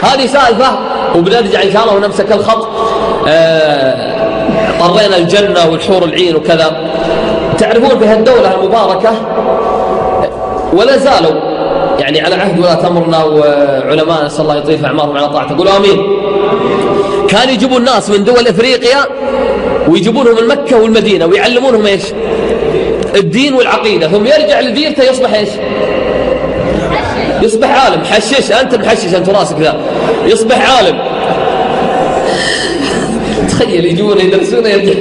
هذه سالفة، وبنرجع إن شاء الله ونمسك الخط. طرينا الجنة والحور العين وكذا. تعرفون في هالدولة المباركة ولا زالوا يعني على عهد ولاة أمرنا وعلماء نسأل الله يطيل في أعمارهم على طاعته، قولوا آمين. كانوا يجيبون الناس من دول إفريقيا ويجيبونهم من مكة والمدينة ويعلمونهم إيش؟ الدين والعقيدة، ثم يرجع لديرته يصبح إيش؟ يصبح عالم. حشش أنت محشش أنت راسك ذا، يصبح عالم. تخيل يجون يدرسون يرجع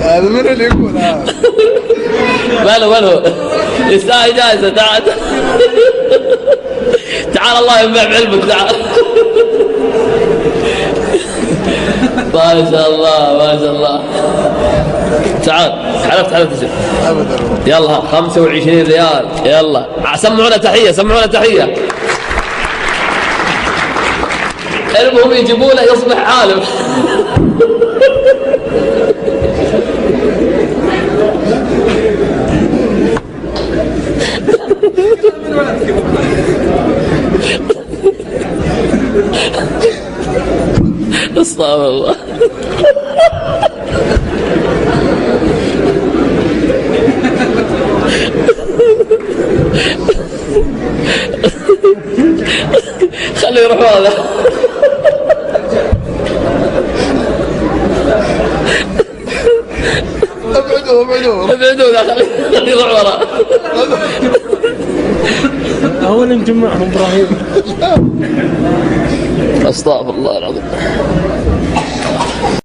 هذا من اللي يقول ماله يستاهل جائزة. تعال الله ينفع بعلمك. تعال. ما شاء الله ما شاء الله. تعال حلفت يلا 25 ريال. يلا سمعونا تحية. المهم يجيبونه يصبح عالم. استغفر الله. خليه يروح هذا. ابعدوا خليه يروح ورا. أولا جمعهم إبراهيم. استغفر الله العظيم.